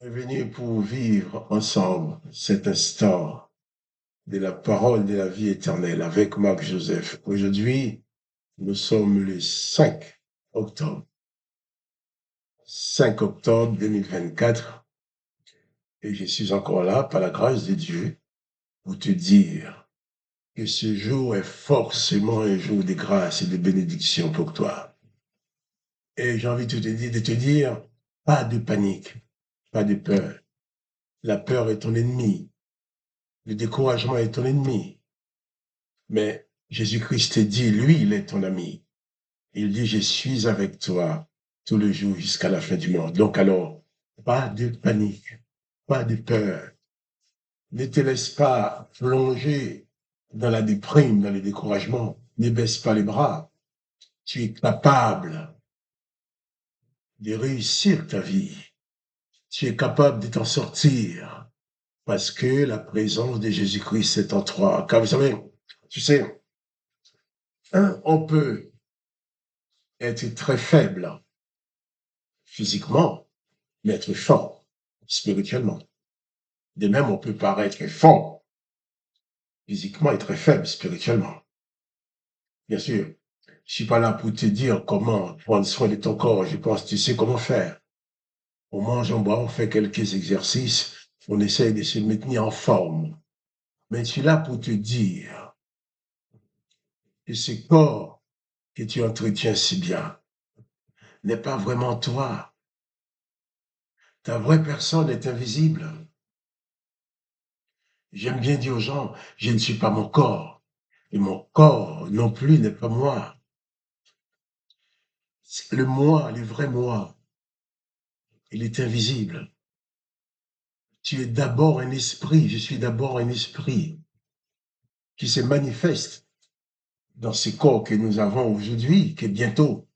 est venu pour vivre ensemble cet instant de la parole de la vie éternelle avec Marc Joseph. Aujourd'hui, nous sommes le 5 octobre. 5 octobre 2024 et je suis encore là par la grâce de Dieu pour te dire que ce jour est forcément un jour de grâce et de bénédiction pour toi. Et j'ai envie de te dire, pas de panique, pas de peur. La peur est ton ennemi. Le découragement est ton ennemi. Mais Jésus-Christ te dit, lui, il est ton ami. Il dit, je suis avec toi tous les jours jusqu'à la fin du monde. Donc alors, pas de panique, pas de peur. Ne te laisse pas plonger dans la déprime, dans le découragement. Ne baisse pas les bras. Tu es capable de réussir ta vie. Tu es capable de t'en sortir parce que la présence de Jésus-Christ est en toi. Car vous savez, tu sais, on peut être très faible physiquement, mais être fort spirituellement. De même, on peut paraître fort physiquement et très faible spirituellement. Bien sûr, je suis pas là pour te dire comment prendre soin de ton corps. Je pense que tu sais comment faire. On mange, on boit, on fait quelques exercices, on essaye de se maintenir en forme. Mais je suis là pour te dire que ce corps que tu entretiens si bien n'est pas vraiment toi. Ta vraie personne est invisible. J'aime bien dire aux gens, je ne suis pas mon corps. Et mon corps non plus n'est pas moi. Le moi, le vrai moi, il est invisible. Tu es d'abord un esprit, je suis d'abord un esprit qui se manifeste dans ce corps que nous avons aujourd'hui, que bientôt,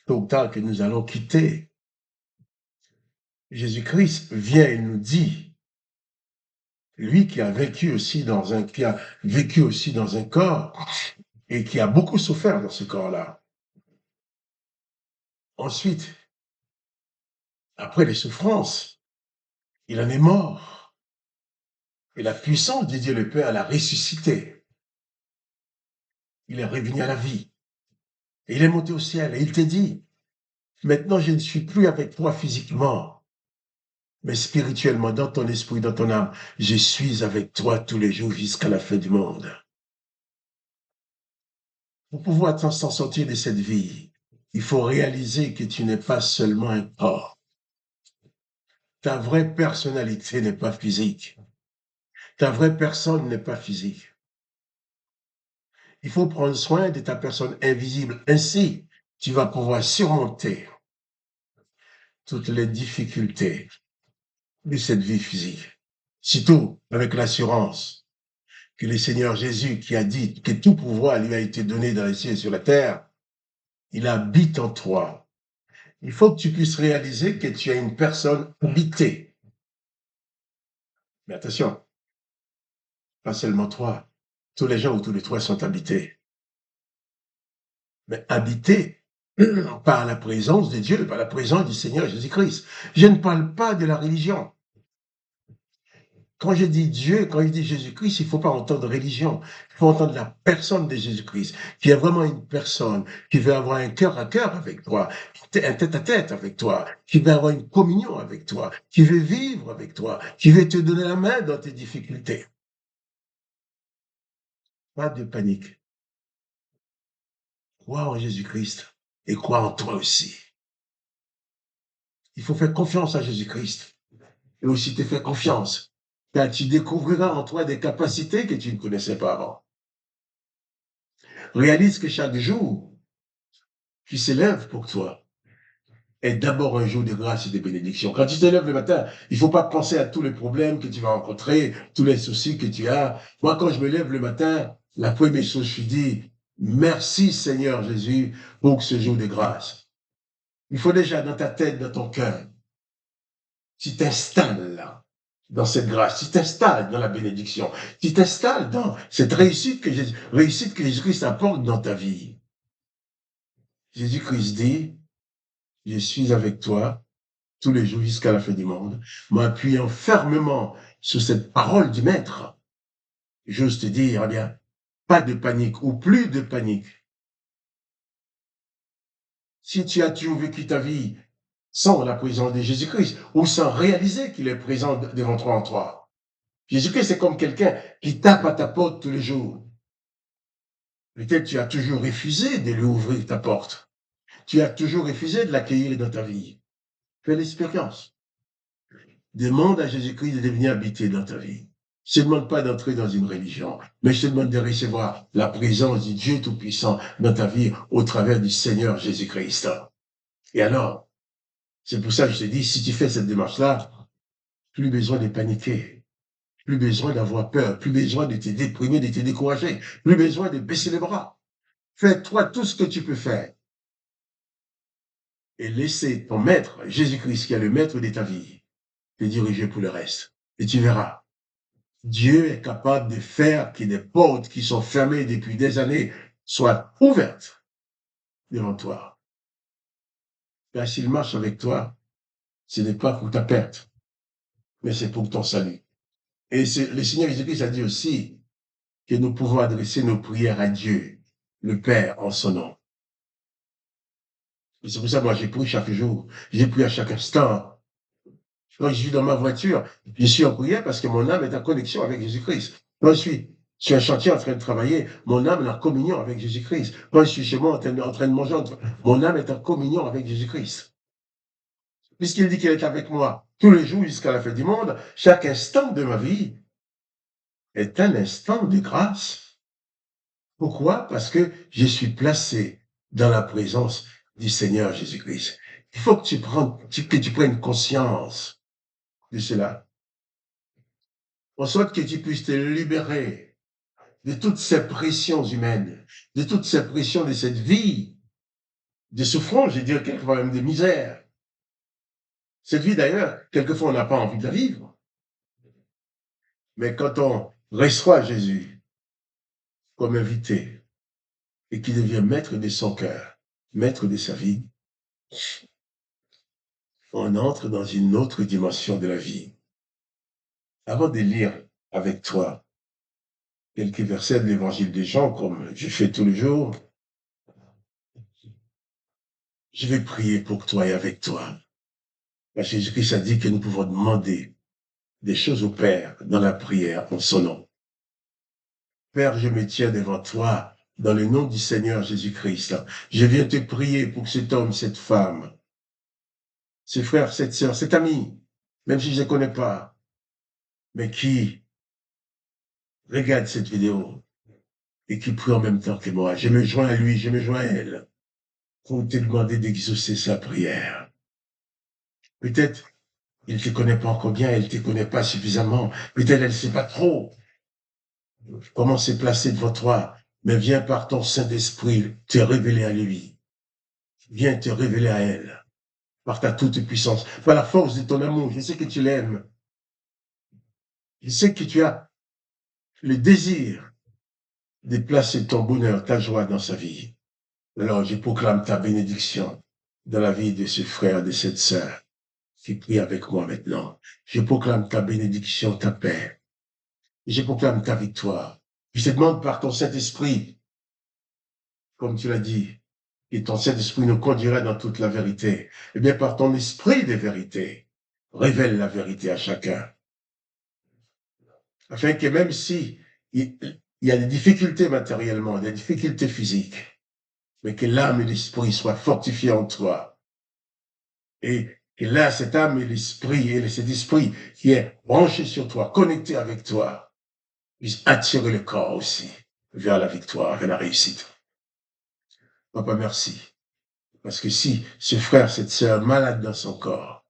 tôt ou tard, que nous allons quitter. Jésus-Christ vient et nous dit, lui qui a vécu aussi dans un corps et qui a beaucoup souffert dans ce corps-là. Ensuite, après les souffrances, il en est mort. Et la puissance de Dieu le Père l'a ressuscité. Il est revenu à la vie. Et il est monté au ciel. Et il te dit, maintenant je ne suis plus avec toi physiquement, mais spirituellement, dans ton esprit, dans ton âme. Je suis avec toi tous les jours jusqu'à la fin du monde. Pour pouvoir s'en sortir de cette vie, il faut réaliser que tu n'es pas seulement un corps. Ta vraie personnalité n'est pas physique. Ta vraie personne n'est pas physique. Il faut prendre soin de ta personne invisible. Ainsi, tu vas pouvoir surmonter toutes les difficultés de cette vie physique. Surtout avec l'assurance que le Seigneur Jésus, qui a dit que tout pouvoir lui a été donné dans les cieux et sur la terre, il habite en toi. Il faut que tu puisses réaliser que tu as une personne habitée. Mais attention, pas seulement toi. Tous les gens autour de toi sont habités. Mais habités par la présence de Dieu, par la présence du Seigneur Jésus-Christ. Je ne parle pas de la religion. Quand je dis Dieu, quand je dis Jésus-Christ, il ne faut pas entendre religion. Il faut entendre la personne de Jésus-Christ, qui est vraiment une personne qui veut avoir un cœur à cœur avec toi, un tête-à-tête avec toi, qui veut avoir une communion avec toi, qui veut vivre avec toi, qui veut te donner la main dans tes difficultés. Pas de panique. Crois en Jésus-Christ et crois en toi aussi. Il faut faire confiance à Jésus-Christ et aussi te faire confiance, car tu découvriras en toi des capacités que tu ne connaissais pas avant. Réalise que chaque jour qui s'élève pour toi est d'abord un jour de grâce et de bénédiction. Quand tu te lèves le matin, il ne faut pas penser à tous les problèmes que tu vas rencontrer, tous les soucis que tu as. Moi, quand je me lève le matin, la première chose, je dis, merci Seigneur Jésus pour ce jour de grâce. Il faut déjà dans ta tête, dans ton cœur, tu t'installes là, dans cette grâce, tu t'installes dans la bénédiction, tu t'installes dans cette réussite que Jésus-Christ apporte dans ta vie. Jésus-Christ dit, je suis avec toi tous les jours jusqu'à la fin du monde, m'appuyant fermement sur cette parole du Maître. J'ose te dire, eh bien, pas de panique ou plus de panique. Si tu as toujours vécu ta vie sans la présence de Jésus-Christ ou sans réaliser qu'il est présent devant toi en toi, Jésus-Christ, c'est comme quelqu'un qui tape à ta porte tous les jours. Peut-être tu as toujours refusé de lui ouvrir ta porte. Tu as toujours refusé de l'accueillir dans ta vie. Fais l'expérience. Demande à Jésus-Christ de devenir habité dans ta vie. Je ne te demande pas d'entrer dans une religion, mais je te demande de recevoir la présence du Dieu Tout-Puissant dans ta vie au travers du Seigneur Jésus-Christ. Et alors, c'est pour ça que je te dis, si tu fais cette démarche-là, plus besoin de paniquer, plus besoin d'avoir peur, plus besoin de te déprimer, de te décourager, plus besoin de baisser les bras. Fais-toi tout ce que tu peux faire et laissez ton maître, Jésus-Christ, qui est le maître de ta vie, te diriger pour le reste. Et tu verras, Dieu est capable de faire que des portes qui sont fermées depuis des années soient ouvertes devant toi. Car s'il marche avec toi, ce n'est pas pour ta perte, mais c'est pour ton salut. Et le Seigneur Jésus-Christ a dit aussi que nous pouvons adresser nos prières à Dieu, le Père, en son nom. Et c'est pour ça que moi, j'ai prié chaque jour, j'ai prié à chaque instant. Quand je suis dans ma voiture, je suis en prière parce que mon âme est en connexion avec Jésus-Christ. Quand je suis sur un chantier en train de travailler, mon âme est en communion avec Jésus-Christ. Quand je suis chez moi en train de manger, mon âme est en communion avec Jésus-Christ. Puisqu'il dit qu'il est avec moi tous les jours jusqu'à la fin du monde, chaque instant de ma vie est un instant de grâce. Pourquoi? Parce que je suis placé dans la présence du Seigneur Jésus-Christ. Il faut que tu prennes conscience de cela. En sorte que tu puisses te libérer de toutes ces pressions humaines, de toutes ces pressions de cette vie, de souffrance, je veux dire, quelquefois même de misère. Cette vie, d'ailleurs, quelquefois, on n'a pas envie de la vivre. Mais quand on reçoit Jésus comme invité et qu'il devient maître de son cœur, maître de sa vie, on entre dans une autre dimension de la vie. Avant de lire avec toi quelques versets de l'évangile de Jean, comme je fais tous les jours, je vais prier pour toi et avec toi. Parce que Jésus-Christ a dit que nous pouvons demander des choses au Père dans la prière en son nom. Père, je me tiens devant toi dans le nom du Seigneur Jésus-Christ. Je viens te prier pour cet homme, cette femme, ce frère, cette sœur, cet ami, même si je ne les connais pas, mais qui regarde cette vidéo et qui prie en même temps que moi. Je me joins à lui, je me joins à elle pour te demander d'exaucer sa prière. Peut-être il ne te connaît pas encore bien, elle ne te connaît pas suffisamment. Peut-être elle ne sait pas trop comment se placer devant toi. Mais viens par ton Saint-Esprit te révéler à lui. Viens te révéler à elle. Par ta toute puissance. Par la force de ton amour. Je sais que tu l'aimes. Je sais que tu as le désir de placer ton bonheur, ta joie dans sa vie. Alors je proclame ta bénédiction dans la vie de ce frère, de cette sœur qui prie avec moi maintenant. Je proclame ta bénédiction, ta paix. Je proclame ta victoire. Je te demande par ton Saint-Esprit, comme tu l'as dit, que ton Saint-Esprit nous conduira dans toute la vérité. Eh bien, par ton esprit de vérité, révèle la vérité à chacun. Afin que même si il y a des difficultés matériellement, des difficultés physiques, mais que l'âme et l'esprit soient fortifiés en toi. Et que là, cette âme et l'esprit, et cet esprit qui est branché sur toi, connecté avec toi, puisse attirer le corps aussi vers la victoire, vers la réussite. Papa, merci. Parce que si ce frère, cette sœur malade dans son corps,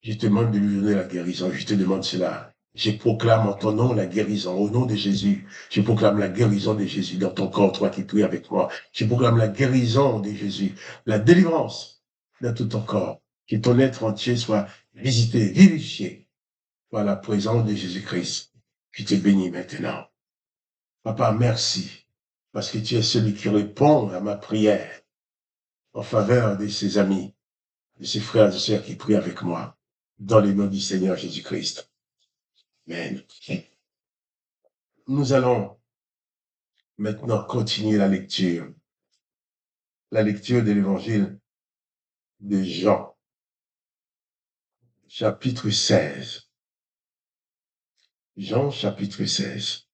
je te demande de lui donner la guérison. Je te demande cela. Je proclame en ton nom la guérison. Au nom de Jésus, je proclame la guérison de Jésus dans ton corps, toi qui pries avec moi. Je proclame la guérison de Jésus, la délivrance dans tout ton corps. Que ton être entier soit visité, vivifié par la présence de Jésus-Christ. Qui te bénit maintenant. Papa, merci. Parce que tu es celui qui répond à ma prière en faveur de ses amis. de ces frères et sœurs qui prient avec moi, dans le nom du Seigneur Jésus-Christ. Amen. Nous allons maintenant continuer la lecture de l'évangile de Jean, chapitre 16. Jean, chapitre 16.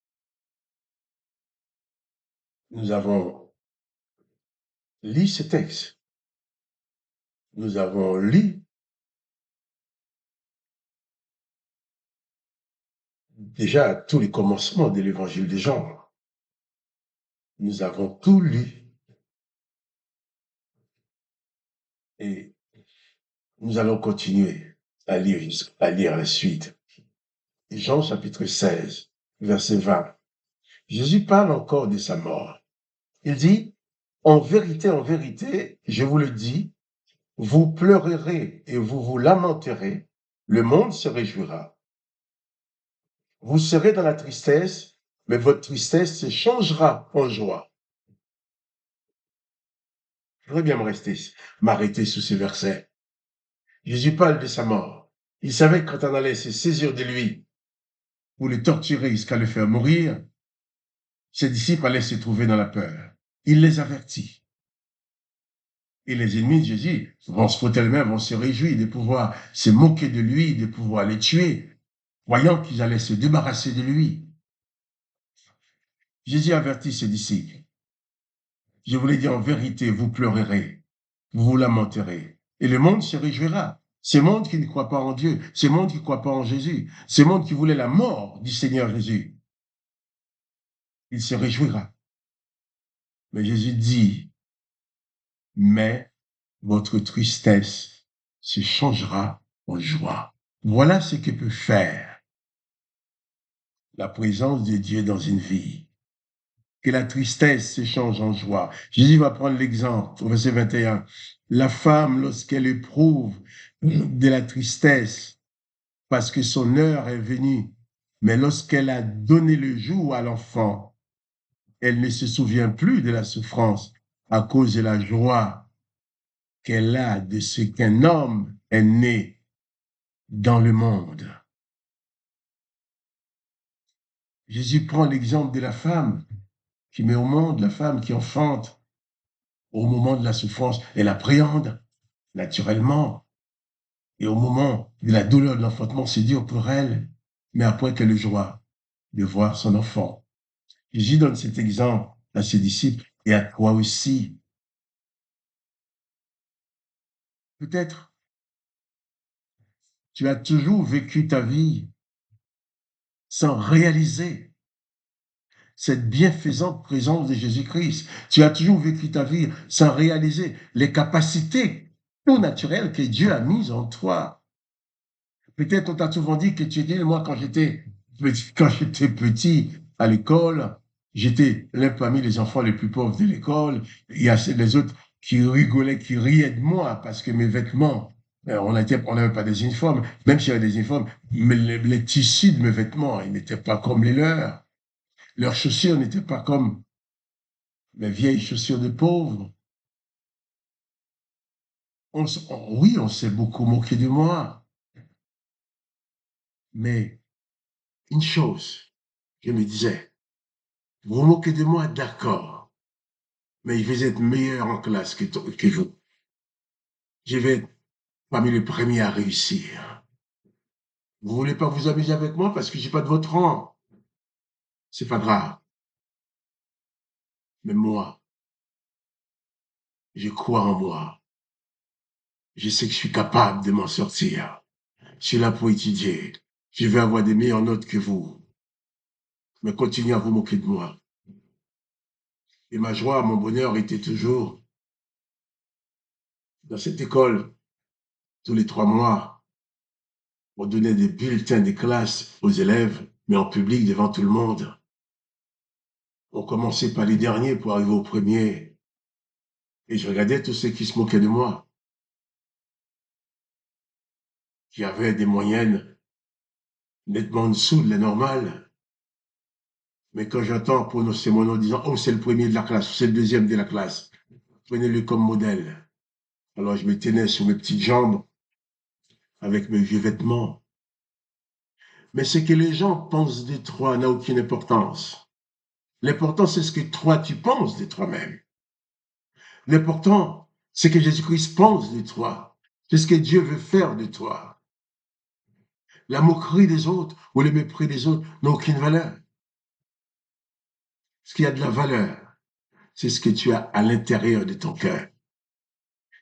Nous avons lu ce texte. Nous avons lu déjà tous les commencements de l'évangile de Jean. Nous avons tout lu. Et nous allons continuer à lire la suite. Jean chapitre 16, verset 20. Jésus parle encore de sa mort. Il dit, en vérité, je vous le dis, vous pleurerez et vous vous lamenterez, le monde se réjouira. Vous serez dans la tristesse, mais votre tristesse se changera en joie. Je voudrais bien m'arrêter sous ces versets. Jésus parle de sa mort. Il savait que quand on allait se saisir de lui, pour le torturer jusqu'à le faire mourir, ses disciples allaient se trouver dans la peur. Il les avertit. Et les ennemis de Jésus vont se réjouir de pouvoir se moquer de lui, de pouvoir les tuer, voyant qu'ils allaient se débarrasser de lui. Jésus avertit ses disciples. Je vous l'ai dit en vérité, vous pleurerez, vous vous lamenterez, et le monde se réjouira. Ce monde qui ne croit pas en Dieu, ce monde qui ne croit pas en Jésus, ce monde qui voulait la mort du Seigneur Jésus, il se réjouira. Mais Jésus dit, mais votre tristesse se changera en joie. Voilà ce que peut faire la présence de Dieu dans une vie. Que la tristesse se change en joie. Jésus va prendre l'exemple au verset 21. La femme, lorsqu'elle éprouve de la tristesse, parce que son heure est venue, mais lorsqu'elle a donné le jour à l'enfant, elle ne se souvient plus de la souffrance à cause de la joie qu'elle a de ce qu'un homme est né dans le monde. Jésus prend l'exemple de la femme qui met au monde, la femme qui enfante. Au moment de la souffrance, elle appréhende naturellement. Et au moment de la douleur de l'enfantement, c'est dur pour elle. Mais après, quelle joie de voir son enfant. Jésus donne cet exemple à ses disciples et à toi aussi. Peut-être tu as toujours vécu ta vie sans réaliser cette bienfaisante présence de Jésus-Christ. Tu as toujours vécu ta vie sans réaliser les capacités tout naturelles que Dieu a mises en toi. Peut-être on t'a souvent dit que tu étais, moi quand j'étais petit à l'école, j'étais l'un parmi les enfants les plus pauvres de l'école. Il y a les autres qui rigolaient, qui riaient de moi parce que mes vêtements, on n'avait pas des uniformes, même s'il y avait des uniformes, mais les tissus de mes vêtements, ils n'étaient pas comme les leurs. Leurs chaussures n'étaient pas comme mes vieilles chaussures de pauvres. Oui, on s'est beaucoup moqué de moi. Mais une chose, je me disais, vous vous moquez de moi, d'accord, mais je vais être meilleur en classe que vous. Je vais être parmi les premiers à réussir. Vous voulez pas vous amuser avec moi parce que je n'ai pas de votre rang. C'est pas grave. Mais moi, je crois en moi. Je sais que je suis capable de m'en sortir. Je suis là pour étudier. Je vais avoir des meilleures notes que vous. Mais continuez à vous moquer de moi. Et ma joie, mon bonheur était toujours dans cette école. Tous les 3 mois, on donnait des bulletins de classe aux élèves, mais en public devant tout le monde. On commençait par les derniers pour arriver aux premiers. Et je regardais tous ceux qui se moquaient de moi, qui avaient des moyennes nettement en dessous de la normale. Mais quand j'entends prononcer mon nom disant « Oh, c'est le premier de la classe, c'est le deuxième de la classe », prenez-le comme modèle. Alors je me tenais sur mes petites jambes avec mes vieux vêtements. Mais ce que les gens pensent de toi n'a aucune importance. L'important, c'est ce que toi, tu penses de toi-même. L'important, c'est que Jésus-Christ pense de toi. C'est ce que Dieu veut faire de toi. La moquerie des autres ou le mépris des autres n'a aucune valeur. Ce qui a de la valeur, c'est ce que tu as à l'intérieur de ton cœur.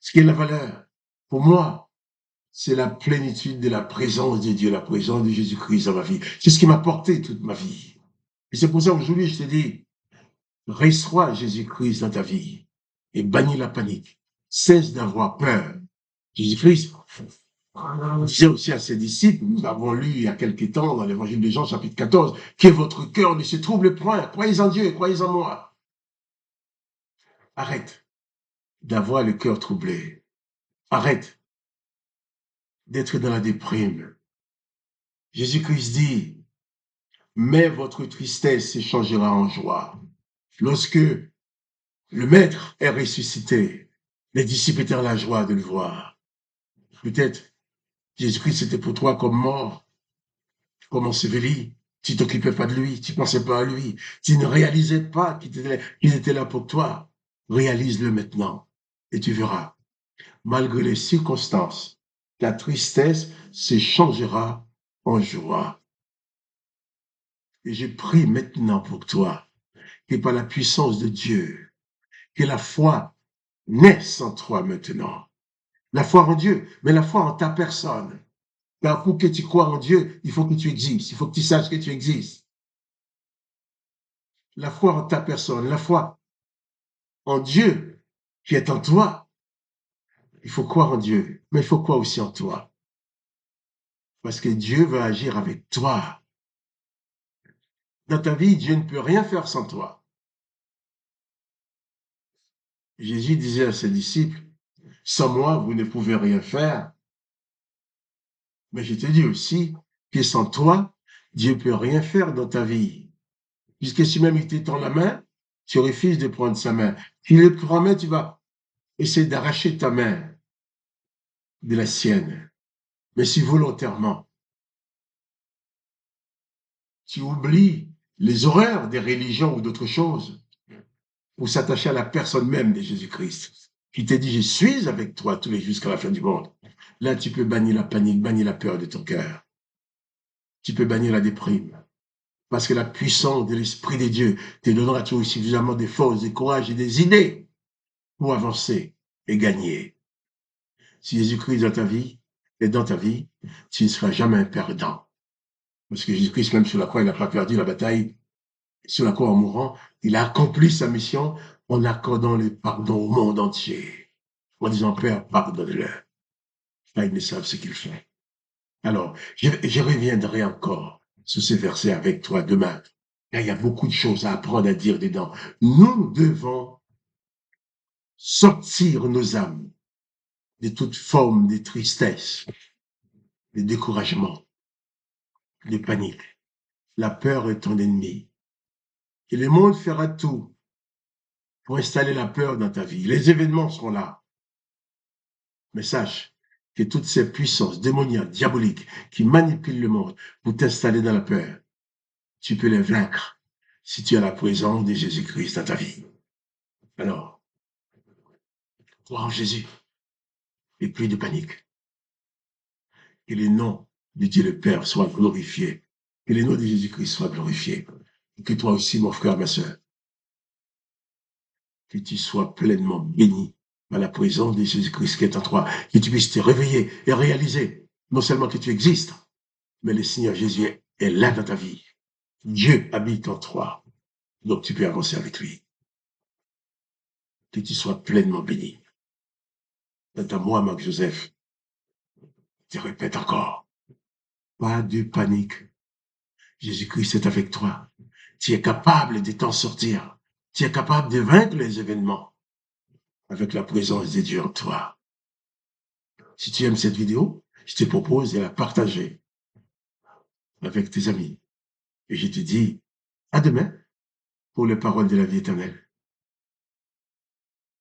Ce qui a de la valeur, pour moi, c'est la plénitude de la présence de Dieu, la présence de Jésus-Christ dans ma vie. C'est ce qui m'a porté toute ma vie. Et c'est pour ça aujourd'hui, je te dis, reçois Jésus-Christ dans ta vie et bannis la panique. Cesse d'avoir peur. Jésus-Christ disait aussi à ses disciples, nous avons lu il y a quelque temps dans l'évangile de Jean, chapitre 14, que votre cœur ne se trouble point. Croyez en Dieu et croyez en moi. Arrête d'avoir le cœur troublé. Arrête d'être dans la déprime. Jésus-Christ dit, mais votre tristesse s'échangera en joie. Lorsque le Maître est ressuscité, les disciples étaient dans la joie de le voir. Peut-être Jésus-Christ était pour toi comme mort, comme enseveli. Tu ne t'occupais pas de lui, tu ne pensais pas à lui, tu ne réalisais pas qu'il était là pour toi. Réalise-le maintenant et tu verras. Malgré les circonstances, ta tristesse s'échangera en joie. Et je prie maintenant pour toi, que par la puissance de Dieu, que la foi naisse en toi maintenant. La foi en Dieu, mais la foi en ta personne. Car pour que tu crois en Dieu, il faut que tu existes, il faut que tu saches que tu existes. La foi en ta personne, la foi en Dieu qui est en toi. Il faut croire en Dieu, mais il faut croire aussi en toi. Parce que Dieu va agir avec toi. Dans ta vie, Dieu ne peut rien faire sans toi. Jésus disait à ses disciples, sans moi, vous ne pouvez rien faire. Mais je te dis aussi que sans toi, Dieu ne peut rien faire dans ta vie. Puisque si même il t'étend la main, tu refuses de prendre sa main. S'il le prend main, tu vas essayer d'arracher ta main de la sienne. Mais si volontairement, tu oublies les horreurs des religions ou d'autres choses pour s'attacher à la personne même de Jésus-Christ, qui te dit, je suis avec toi tous les jours jusqu'à la fin du monde. Là, tu peux bannir la panique, bannir la peur de ton cœur. Tu peux bannir la déprime. Parce que la puissance de l'Esprit de Dieu te donnera toujours suffisamment de force, de courage et des idées pour avancer et gagner. Si Jésus-Christ est dans ta vie, tu ne seras jamais un perdant. Parce que Jésus-Christ, même sur la croix, il n'a pas perdu la bataille. Sur la croix, en mourant, il a accompli sa mission en accordant le pardon au monde entier. En disant, Père, pardonne-leur. Là, ils ne savent ce qu'ils font. Alors, je reviendrai encore sur ces versets avec toi demain. Là, il y a beaucoup de choses à apprendre à dire dedans. Nous devons sortir nos âmes de toute forme de tristesse, de découragement, de panique. La peur est ton ennemi. Et le monde fera tout pour installer la peur dans ta vie. Les événements seront là. Mais sache que toutes ces puissances démoniaques, diaboliques, qui manipulent le monde pour t'installer dans la peur, tu peux les vaincre si tu as la présence de Jésus-Christ dans ta vie. Alors, crois en Jésus et plus de panique. Que le nom de Dieu le Père soit glorifié. Que le nom de Jésus-Christ soit glorifié. Et que toi aussi, mon frère, ma soeur, que tu sois pleinement béni par la présence de Jésus-Christ qui est en toi. Que tu puisses te réveiller et réaliser non seulement que tu existes, mais le Seigneur Jésus est là dans ta vie. Dieu habite en toi. Donc tu peux avancer avec lui. Que tu sois pleinement béni. Quant à moi, Marc Joseph, je répète encore, pas de panique. Jésus-Christ est avec toi. Tu es capable de t'en sortir. Tu es capable de vaincre les événements avec la présence de Dieu en toi. Si tu aimes cette vidéo, je te propose de la partager avec tes amis. Et je te dis à demain pour les paroles de la vie éternelle.